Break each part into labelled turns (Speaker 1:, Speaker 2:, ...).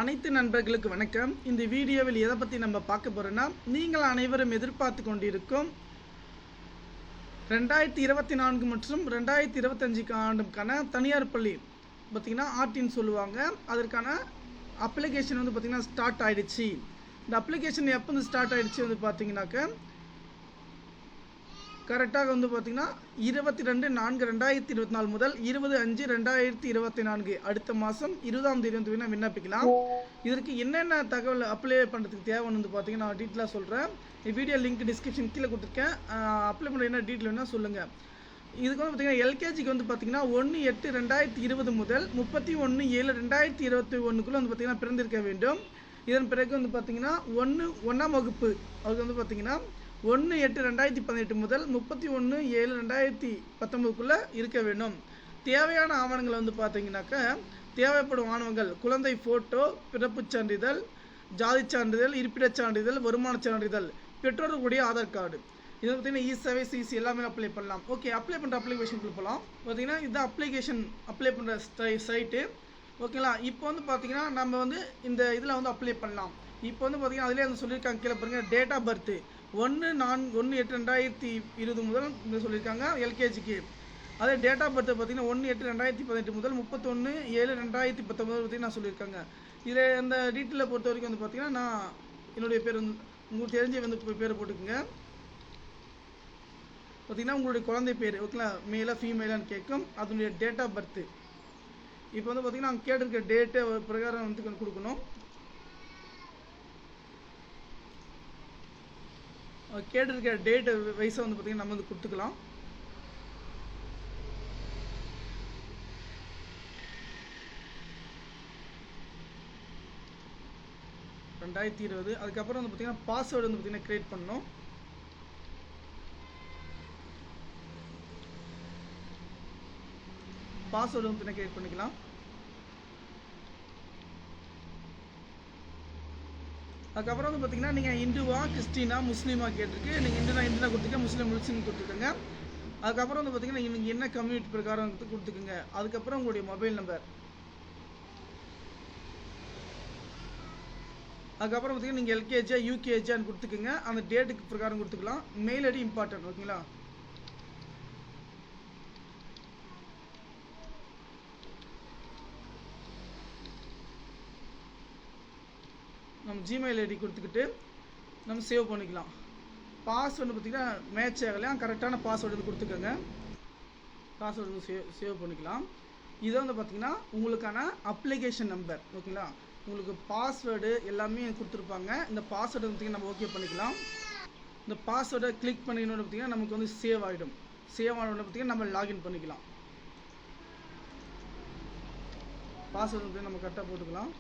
Speaker 1: அனைத்து நண்பர்களுக்கு வணக்கம். இந்த வீடியோவில் எதை பற்றி நம்ம பார்க்க போகிறோன்னா, நீங்கள் அனைவரும் எதிர்பார்த்து கொண்டிருக்கும் 2024 மற்றும் 2025 ஆண்டுக்கான தனியார் பள்ளி பார்த்திங்கன்னா ஆர்டின்னு சொல்லுவாங்க. அதற்கான அப்ளிகேஷன் வந்து பார்த்திங்கன்னா ஸ்டார்ட் ஆகிடுச்சு. இந்த அப்ளிகேஷன் எப்போ வந்து ஸ்டார்ட் ஆகிடுச்சு வந்து பார்த்திங்கனாக்க கரெக்டாக வந்து பார்த்திங்கன்னா 22/4/2024 முதல் 20/5/2024 அடுத்த மாதம் 20ஆம் தேதி வந்து விண்ணப்பிக்கலாம். இதற்கு என்னென்ன தகவல் அப்ளை பண்ணுறதுக்கு தேவைன்னு வந்து பார்த்திங்கன்னா நான் டீட்டெயிலாக சொல்கிறேன். வீடியோ லிங்க் டிஸ்கிரிப்ஷன் கீழே கொடுத்துருக்கேன். அப்ளை பண்ணுற என்ன டீட்டெயில் வேணால் சொல்லுங்கள். இதுக்கு வந்து பார்த்திங்கன்னா எல்கேஜிக்கு வந்து பார்த்திங்கன்னா 1/8/2020 முதல் 31/7/2021 வந்து பார்த்திங்கன்னா பிறந்திருக்க வேண்டும். இதன் பிறகு வந்து பார்த்திங்கன்னா 1ஆம் வகுப்பு அதுக்கு வந்து பார்த்திங்கன்னா 1/8/2018 முதல் 31/7/2019 இருக்க வேண்டும். தேவையான ஆவணங்கள் வந்து பார்த்தீங்கன்னாக்க தேவைப்படும் ஆவணங்கள் குழந்தை ஃபோட்டோ, பிறப்புச் சான்றிதழ், ஜாதி சான்றிதழ், இருப்பிடச் சான்றிதழ், வருமானச் சான்றிதழ், பெற்றோர்களுடைய ஆதார் கார்டு. இது பார்த்தீங்கன்னா இ-சேவை சிசி எல்லாமே அப்ளை பண்ணலாம். ஓகே, அப்ளை பண்ணுற அப்ளிகேஷனுக்குள்ள போகலாம். பார்த்தீங்கன்னா இதுதான் அப்ளிகேஷன் அப்ளை பண்ணுற சைட்டு. ஓகேங்களா, இப்போ வந்து பார்த்தீங்கன்னா நம்ம வந்து இந்த இதில் வந்து அப்ளை பண்ணலாம். இப்போ வந்து பார்த்தீங்கன்னா அதிலே வந்து சொல்லியிருக்காங்க, கீழே பாருங்கள் டேட் ஆஃப் பர்த்து 1/8/2020 முதல் சொல்லியிருக்காங்க எல்கேஜிக்கு. அதே டேட் ஆஃப் பர்த் பார்த்தீங்கன்னா 1/8/2018 முதல் 31/7/2019 பார்த்தீங்கன்னா சொல்லியிருக்காங்க. இதில் இந்த டீட்டெயிலை பொறுத்த வரைக்கும் வந்து பார்த்தீங்கன்னா நான் என்னுடைய பேர் வந்து உங்களுக்கு தெரிஞ்ச வந்து பேரை போட்டுக்குங்க. பார்த்தீங்கன்னா உங்களுடைய குழந்தை பேர் ஓகேங்களா, மேலாக ஃபீமேலான்னு கேட்கும். அதனுடைய டேட் ஆஃப் பர்த்து இப்போ வந்து பார்த்தீங்கன்னா அவங்க கேட்டிருக்க டேட்டு பிரகாரம் வந்து கொடுக்கணும். கேட்டிருக்க டேட் வயசை வந்து பார்த்தீங்கன்னா நம்ம வந்து கொடுத்துக்கலாம். (2020) அதுக்கப்புறம் வந்து பார்த்தீங்கன்னா பாஸ்வேர்டு வந்து பார்த்தீங்கன்னா கிரியேட் பண்ணணும். பாஸ்வேர்டு வந்து பார்த்தீங்கன்னா கிரியேட் பண்ணிக்கலாம். அதுக்கப்புறம் வந்து பார்த்தீங்கன்னா நீங்கள் இந்துவா, கிறிஸ்டினா, முஸ்லீமா கேட்டிருக்கு. நீங்கள் இந்துனா கொடுத்துக்க, முஸ்லீம் கொடுத்துக்கோங்க. அதுக்கப்புறம் வந்து பார்த்தீங்கன்னா நீங்கள் என்ன கம்யூனிட்டி பிரகாரம் வந்து கொடுத்துக்குங்க. அதுக்கப்புறம் உங்களுடைய மொபைல் நம்பர். அதுக்கப்புறம் பார்த்தீங்கன்னா நீங்கள் எல்கேஜியா யூகேஜியான்னு கொடுத்துக்குங்க. அந்த டேட்டுக்கு பிரகாரம் கொடுத்துக்கலாம். மெயில் ஐடி இம்பார்ட்டன்ட் ஓகேங்களா. நம்ம ஜிமெயில் ஐடி கொடுத்துக்கிட்டு நம்ம சேவ் பண்ணிக்கலாம். பாஸ்வேர்டு பார்த்திங்கன்னா மேட்ச் ஆகலையா, கரெக்டான பாஸ்வேர்டு வந்து கொடுத்துக்கோங்க. பாஸ்வேர்டு வந்து சேவ் பண்ணிக்கலாம். இதை வந்து பார்த்திங்கன்னா உங்களுக்கான அப்ளிகேஷன் நம்பர் ஓகேங்களா. உங்களுக்கு பாஸ்வேர்டு எல்லாமே கொடுத்துருப்பாங்க. இந்த பாஸ்வேர்டு பார்த்திங்கன்னா நம்ம ஓகே பண்ணிக்கலாம். இந்த பாஸ்வேர்டை கிளிக் பண்ணிக்கணும்னு பார்த்திங்கன்னா நமக்கு வந்து சேவ் ஆகிடும். சேவ் ஆனோட பார்த்திங்கன்னா நம்ம லாகின் பண்ணிக்கலாம். பாஸ்வேர்டு வந்து நம்ம கரெக்டாக போட்டுக்கலாம்.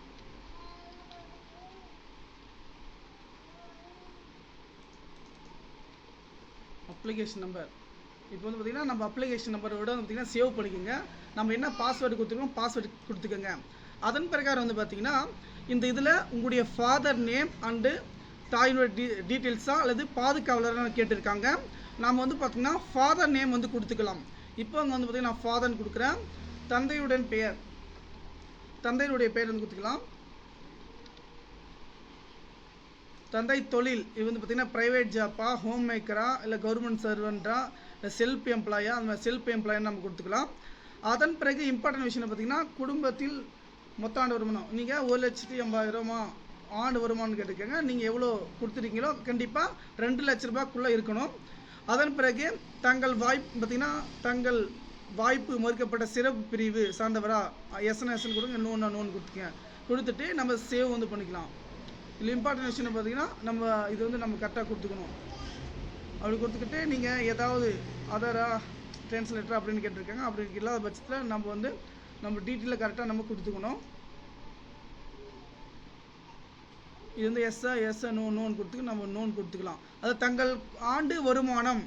Speaker 1: அப்ளிகேஷன் நம்பர் இப்போ வந்து பார்த்திங்கன்னா நம்ம அப்ளிகேஷன் நம்பரோட வந்து பார்த்திங்கன்னா சேவ் பண்ணிக்கோங்க. நம்ம என்ன பாஸ்வேர்டு கொடுத்துருக்கோம் பாஸ்வேர்டு கொடுத்துக்கோங்க. அதன் பிரகாரம் வந்து பார்த்திங்கன்னா இந்த இதில் உங்களுடைய ஃபாதர் நேம் அண்டு தாயினுடைய டீட்டெயில்ஸாக அல்லது பாதுகாவலராக கேட்டிருக்காங்க. நாம் வந்து பார்த்திங்கன்னா ஃபாதர் நேம் வந்து கொடுத்துக்கலாம். இப்போ அங்கே வந்து பார்த்திங்கன்னா நான் ஃபாதர்னு கொடுக்குறேன். தந்தையுடைய பெயர் வந்து கொடுத்துக்கலாம். தந்தை தொழில் இது வந்து பார்த்திங்கன்னா ப்ரைவேட் ஜாப்பா, ஹோம் மேக்கரா, இல்லை கவர்மெண்ட் சர்வெண்ட்டா, இல்லை செல்ஃப் எம்ப்ளாயா, அந்த மாதிரி செல்ஃப் எம்ப்ளாயின்னு நம்ம கொடுத்துக்கலாம். அதன் பிறகு இம்பார்ட்டன்ட் விஷயம் பார்த்திங்கன்னா குடும்பத்தில் மொத்த ஆண்டு வருமானம் நீங்கள் 1,80,000 ஆண்டு வருமானம்னு கேட்டுக்கோங்க. நீங்கள் எவ்வளோ கொடுத்துருக்கீங்களோ கண்டிப்பாக 2 லட்ச ரூபாய்க்குள்ளே இருக்கணும். அதன் பிறகு தங்கள் தங்கள் வாய்ப்பு மறுக்கப்பட்ட சிறப்பு பிரிவு சார்ந்தவரா எஸ்என்எஸ்ன்னு கொடுங்க, நோன் கொடுத்துட்டு நம்ம சேவ் வந்து பண்ணிக்கலாம். இதில் இம்பார்ட்டன்ட் விஷயம் பார்த்தீங்கன்னா நம்ம இது வந்து நம்ம கரெக்டாக கொடுத்துக்கணும். அப்படி கொடுத்துக்கிட்டு நீங்கள் ஏதாவது அதரா ட்ரான்ஸ்லேட்டர் அப்படின்னு கேட்டிருக்காங்க. அப்படி இல்லாத பட்சத்தில் நம்ம டீட்டெயிலில் கரெக்டாக நம்ம கொடுத்துக்கணும். இது வந்து எஸ் நோன்னு கொடுத்துக்கு நம்ம நோன் கொடுத்துக்கலாம். அது தங்கள் ஆண்டு வருமானம்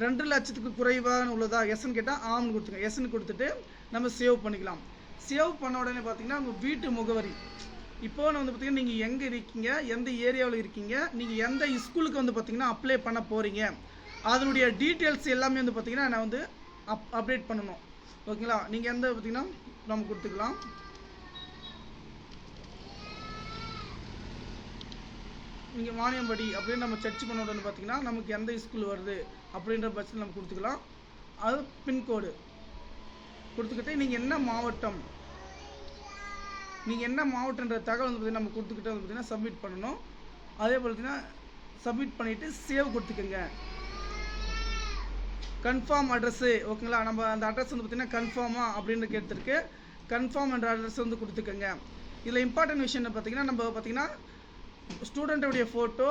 Speaker 1: 2 லட்சத்துக்கு குறைவாக உள்ளதா எஸ்ன்னு கேட்டால் ஆம்னு கொடுத்துங்க. எஸ்ன்னு கொடுத்துட்டு நம்ம சேவ் பண்ணிக்கலாம். சேவ் பண்ண உடனே பார்த்தீங்கன்னா உங்கள் வீட்டு முகவரி இப்போ வந்து பார்த்திங்கன்னா நீங்கள் எங்கே இருக்கீங்க, எந்த ஏரியாவில் இருக்கீங்க, நீங்கள் எந்த ஸ்கூலுக்கு வந்து பார்த்திங்கன்னா அப்ளை பண்ண போகிறீங்க, அதனுடைய டீட்டெயில்ஸ் எல்லாமே வந்து பார்த்திங்கன்னா நான் வந்து அப்டேட் பண்ணணும் ஓகேங்களா. நீங்கள் எந்த பார்த்திங்கன்னா நம்ம கொடுத்துக்கலாம். நீங்கள் வாணியம்படி அப்படின்னு நம்ம சர்ச் பண்ண உடனே பார்த்தீங்கன்னா நமக்கு எந்த ஸ்கூல் வருது அப்படின்ற பட்சத்தில் நம்ம கொடுத்துக்கலாம். அது பின்கோடு கொடுத்துக்கிட்டு நீங்கள் என்ன மாவட்டன்ற தகவல் வந்து பார்த்தீங்கன்னா நம்ம கொடுத்துக்கிட்டு வந்து பார்த்தீங்கன்னா சப்மிட் பண்ணணும். அதே போல் பார்த்தீங்கன்னா சப்மிட் பண்ணிவிட்டு சேவ் கொடுத்துக்கோங்க. கன்ஃபார்ம் அட்ரஸ்ஸு ஓகேங்களா, நம்ம அந்த அட்ரஸ் வந்து பார்த்திங்கன்னா கன்ஃபார்மா அப்படின்னு கேட்டிருக்கு. கன்ஃபார்ம் என்ற அட்ரஸ் வந்து கொடுத்துக்கோங்க. இதில் இம்பார்ட்டன்ட் விஷயம் பார்த்தீங்கன்னா நம்ம பார்த்தீங்கன்னா ஸ்டூடெண்ட்டுடைய ஃபோட்டோ,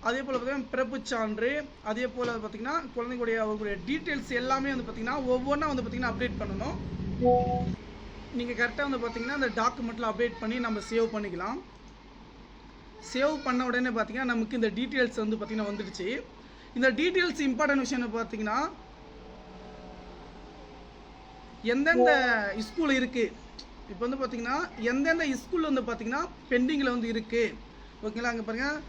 Speaker 1: அதே போல் பார்த்தீங்கன்னா பிறப்பு சான்று, அதே போல் பார்த்தீங்கன்னா குழந்தைங்களுடைய அவங்களுடைய டீட்டெயில்ஸ் எல்லாமே வந்து பார்த்திங்கன்னா ஒவ்வொன்றா வந்து பார்த்திங்கன்னா அப்டேட் பண்ணணும். நீங்கள் கரெக்டாக வந்து பார்த்திங்கன்னா அந்த டாக்குமெண்ட்டில் அப்டேட் பண்ணி நம்ம சேவ் பண்ணிக்கலாம். சேவ் பண்ண உடனே பார்த்திங்கன்னா நமக்கு இந்த டீட்டெயில்ஸ் வந்து பார்த்திங்கன்னா வந்துடுச்சு. இந்த டீட்டெயில்ஸ் இம்பார்ட்டன்ட் விஷயம் பார்த்தீங்கன்னா எந்தெந்த ஸ்கூல் இருக்குது, இப்போ வந்து பார்த்தீங்கன்னா எந்தெந்த ஸ்கூல் வந்து பார்த்தீங்கன்னா பெண்டிங்கில் வந்து இருக்குது ஓகேங்களா. அங்கே பாருங்கள்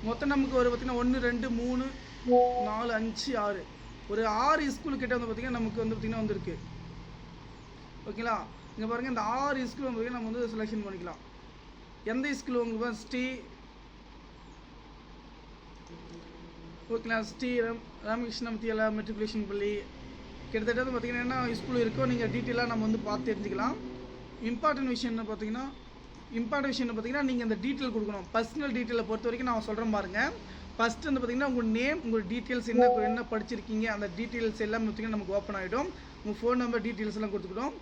Speaker 1: மொத்தம் நமக்கு ஒரு பார்த்தீங்கன்னா 1 2 3 4 5 6 ஒரு 6 ஸ்கூல் கிட்ட வந்து பார்த்தீங்கன்னா நமக்கு வந்து பார்த்தீங்கன்னா வந்துருக்கு ஓகேங்களா. இங்கே பாருங்கள் இந்த 6 ஸ்கூல் வந்து நம்ம வந்து செலெக்ஷன் பண்ணிக்கலாம். எந்த ஸ்கூல் உங்களுக்கு ஸ்ரீ ஓகேங்களா, ஸ்ரீ ராமகிருஷ்ண வித்யாலயா மெட்ரிகுலேஷன் பள்ளி கிட்டத்தட்ட வந்து பார்த்திங்கன்னா என்ன ஸ்கூல் இருக்கோ நீங்கள் டீட்டெயிலாக நம்ம வந்து பார்த்து தெரிஞ்சுக்கலாம். இம்பார்ட்டன்ட் விஷயம் என்ன பார்த்தீங்கன்னா நீங்கள் இந்த டீட்டெயில் கொடுக்கணும். பர்சனல் டீட்டெயிலை பொறுத்த வரைக்கும் நான் சொல்கிறேன் பாருங்கள். ஃபஸ்ட்டு வந்து பார்த்திங்கன்னா உங்கள் நேம், உங்கள் டீட்டெயில்ஸ் என்ன படிச்சிருக்கீங்க அந்த டீட்டெயில்ஸ் எல்லாமே பார்த்திங்கன்னா நமக்கு ஓப்பன் ஆகிடும். உங்கள் ஃபோன் நம்பர் டீட்டெயில்ஸ் எல்லாம் கொடுத்துக்கிட்டோம்.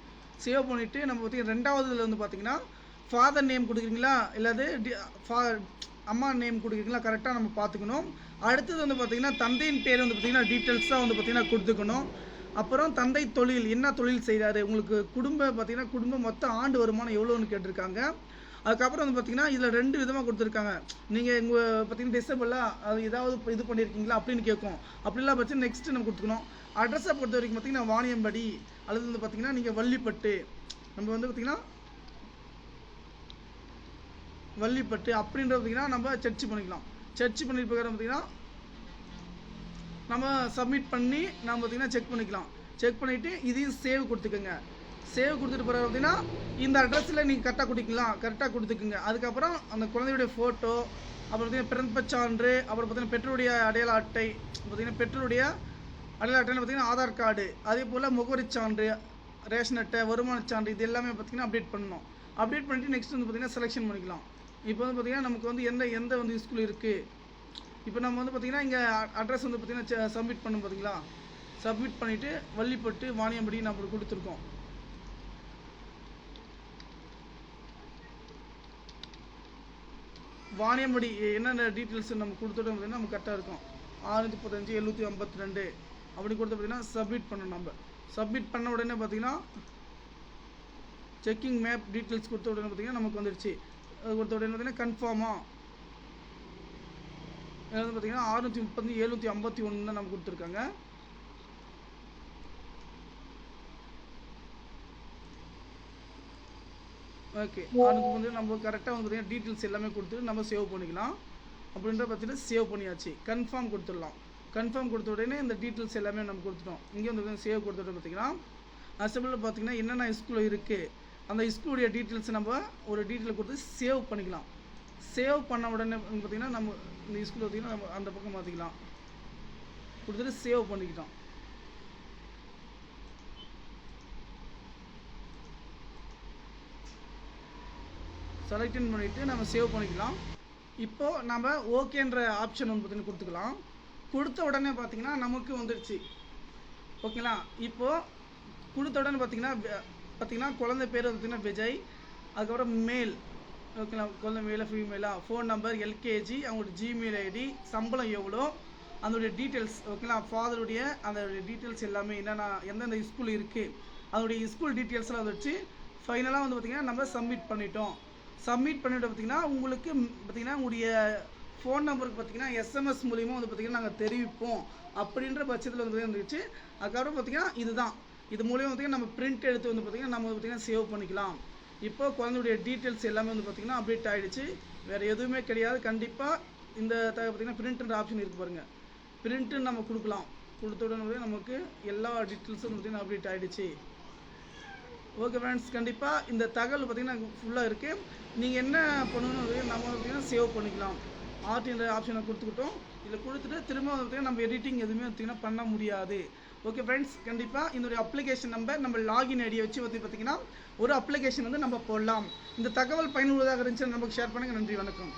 Speaker 1: சேவ் பண்ணிவிட்டு நம்ம பார்த்திங்கன்னா ரெண்டாவதுல வந்து பார்த்திங்கன்னா ஃபாதர் நேம் கொடுக்குறீங்களா இல்லாது அம்மா நேம் கொடுக்குறீங்களா கரெக்டாக நம்ம பார்த்துக்கணும். அடுத்தது வந்து பார்த்திங்கன்னா தந்தையின் பேர் வந்து பார்த்திங்கன்னா டீட்டெயில்ஸாக வந்து பார்த்திங்கன்னா கொடுத்துக்கணும். அப்புறம் தந்தை தொழில் என்ன தொழில் செய்கிறாரு, உங்களுக்கு குடும்பம் மொத்த ஆண்டு வருமானம் எவ்வளோன்னு கேட்டிருக்காங்க. அதுக்கப்புறம் வந்து பார்த்திங்கன்னா இதில் 2 விதமாக கொடுத்துருக்காங்க. நீங்கள் உங்கள் பார்த்திங்கன்னா டிசபிளாக அது ஏதாவது இது பண்ணியிருக்கீங்களா அப்படின்னு கேட்கும். அப்படிலாம் பட்சம் நெக்ஸ்ட்டு நம்ம கொடுத்துக்கணும். அட்ரஸை பொறுத்த வரைக்கும் பார்த்திங்கன்னா வாணியம்படி அல்லது வந்து பார்த்திங்கன்னா நீங்கள் வள்ளிப்பட்டு, நம்ம வந்து பார்த்திங்கன்னா வள்ளிப்பட்டு அப்படின்றது பார்த்திங்கன்னா நம்ம சர்ச் பண்ணிக்கலாம். சர்ச் பண்ணி பார்த்திங்கன்னா நம்ம சப்மிட் பண்ணி நம்ம பார்த்திங்கன்னா செக் பண்ணிக்கலாம். செக் பண்ணிவிட்டு இதையும் சேவ் கொடுத்துக்கோங்க. சேவ் கொடுத்துட்டு பிறகு பார்த்திங்கன்னா இந்த அட்ரஸில் நீங்கள் கரெக்டாக கொடுத்துக்குங்க. அதுக்கப்புறம் அந்த குழந்தையுடைய ஃபோட்டோ, அப்புறம் பார்த்திங்கன்னா பிறப்பு சான்று, அப்புறம் பார்த்திங்கன்னா பெற்றோருடைய அடையாள அட்டை, பார்த்திங்கன்னா பெற்றோருடைய அடையாள அட்டைன்னு பார்த்திங்கன்னா ஆதார் கார்டு, அதே போல் முகவரி சான்று, ரேஷன் அட்டை, வருமான சான்று, இது எல்லாமே பார்த்திங்கன்னா அப்டேட் பண்ணணும். அப்டேட் பண்ணிவிட்டு நெக்ஸ்ட் வந்து பார்த்திங்கன்னா செலெக்ஷன் பண்ணிக்கலாம். இப்போ வந்து பார்த்திங்கன்னா நமக்கு வந்து எந்த வந்து ஸ்கூல் இருக்குது. இப்போ நம்ம வந்து பார்த்திங்கன்னா இங்கே அட்ரஸ் வந்து பார்த்திங்கன்னா சப்மிட் பண்ணணும் பார்த்தீங்களா. சப்மிட் பண்ணிவிட்டு வள்ளிப்பட்டு வாணியம்படி நம்ம கொடுத்துருக்கோம். வாணியம்படி என்னென்ன டீட்டெயில்ஸ் நம்ம கொடுத்துட்டோம் பார்த்திங்கன்னா நமக்கு கரெக்டாக இருக்கும். 635 752 அப்படி கொடுத்து பார்த்திங்கன்னா சப்மிட் பண்ணணும். நம்ம சப்மிட் பண்ண உடனே பார்த்திங்கன்னா செக்கிங் மேப் டீட்டெயில்ஸ் கொடுத்த உடனே பார்த்திங்கன்னா நமக்கு வந்துடுச்சு. அது கொடுத்த உடனே பார்த்திங்கன்னா கன்ஃபார்மாக வந்து பார்த்திங்கன்னா 630 751 தான் நம்ம கொடுத்துருக்காங்க. ஓகே, அதுக்கு வந்து நம்ம கரெக்டாக வந்து பார்த்திங்கன்னா டீட்டெயில்ஸ் எல்லாமே கொடுத்துட்டு நம்ம சேவ் பண்ணிக்கலாம். அப்படின்ற பார்த்திங்கன்னா சேவ் பண்ணியாச்சு. கன்ஃபார்ம் கொடுத்துடலாம். கன்ஃபார்ம் கொடுத்த உடனே இந்த டீட்டெயில்ஸ் எல்லாமே நம்ம கொடுத்துட்டோம். இங்கே வந்து சேவ் கொடுத்துட்டு பார்த்திங்கன்னா அசம்பிளில் பார்த்திங்கன்னா என்னென்ன ஸ்கூல் இருக்குது அந்த ஸ்கூலுடைய டீட்டெயில்ஸ் நம்ம ஒரு டீட்டெயில் கொடுத்து சேவ் பண்ணிக்கலாம். சேவ் பண்ண உடனே பார்த்திங்கன்னா நம்ம இந்த ஸ்கூல் பார்த்திங்கன்னா நம்ம அந்த பக்கம் மாற்றிக்கலாம். கொடுத்துட்டு சேவ் பண்ணிக்கிட்டோம். செலக்ட் பண்ணிவிட்டு நம்ம சேவ் பண்ணிக்கலாம். இப்போது நம்ம ஓகேன்ற ஆப்ஷன் வந்து பார்த்திங்கன்னா கொடுத்துக்கலாம். கொடுத்த உடனே பார்த்திங்கன்னா நமக்கு வந்துடுச்சு ஓகேங்களா. இப்போது கொடுத்த உடனே பார்த்திங்கன்னா குழந்தை பேர் பார்த்திங்கன்னா விஜய், அதுக்கப்புறம் மேல் ஓகேங்களா, குழந்தை மேலே ஃபீமேலாக, ஃபோன் நம்பர், எல்கேஜி, அவங்களோட ஜிமெயில் ஐடி, சம்பளம் எவ்வளோ, அதனுடைய டீட்டெயில்ஸ் ஓகேங்களா, ஃபாதருடைய அந்த டீட்டெயில்ஸ் எல்லாமே என்னென்ன எந்தெந்த ஸ்கூல் இருக்குது அதனுடைய ஸ்கூல் டீட்டெயில்ஸ்லாம் வச்சு ஃபைனலாக வந்து பார்த்திங்கன்னா நம்ம சப்மிட் பண்ணிட்டோம். சப்மிட் பண்ணிவிட்டு பார்த்திங்கன்னா உங்களுக்கு பார்த்திங்கன்னா உங்களுடைய ஃபோன் நம்பருக்கு பார்த்திங்கன்னா எஸ்எம்எஸ் மூலிமா வந்து பார்த்திங்கன்னா நாங்கள் தெரிவிப்போம் அப்படின்ற பட்சத்தில் வந்து இருந்துச்சு. அதுக்கப்புறம் பார்த்திங்கன்னா இதுதான் இது மூலிமா பார்த்திங்கன்னா நம்ம பிரிண்ட் எடுத்து வந்து பார்த்திங்கன்னா நம்ம பார்த்திங்கன்னா சேவ் பண்ணிக்கலாம். இப்போ குழந்தையுடைய டீட்டெயில்ஸ் எல்லாமே வந்து பார்த்திங்கன்னா அப்டேட் ஆகிடுச்சு. வேறு எதுவுமே கிடையாது. கண்டிப்பாக இந்த பார்த்திங்கன்னா பிரிண்ட்ன்ற ஆப்ஷன் இருக்குது பாருங்கள். பிரிண்ட்டு நம்ம கொடுக்கலாம். கொடுத்த உடனே நமக்கு எல்லா டீட்டெயில்ஸும் பார்த்திங்கன்னா அப்டேட் ஆகிடுச்சு. ஓகே ஃப்ரெண்ட்ஸ், கண்டிப்பாக இந்த தகவல் பார்த்தீங்கன்னா ஃபுல்லாக இருக்குது. நீங்கள் என்ன பண்ணணும், நம்ம பார்த்தீங்கன்னா சேவ் பண்ணிக்கலாம். ஆர்டின்ற ஆப்ஷனை கொடுத்துக்கிட்டோம். இதில் கொடுத்துட்டு திரும்ப பார்த்தீங்கன்னா நம்ம எடிட்டிங் எதுவுமே பார்த்தீங்கன்னா பண்ண முடியாது. ஓகே ஃப்ரெண்ட்ஸ், கண்டிப்பாக இந்த ஒரு அப்ளிகேஷன் நம்பர் நம்ம லாகின் ஐடியை வச்சு பார்த்தீங்கன்னா ஒரு அப்ளிகேஷன் வந்து நம்ம போடலாம். இந்த தகவல் பயனுள்ளதாக இருந்துச்சுன்னு நமக்கு ஷேர் பண்ணுங்கள். நன்றி, வணக்கம்.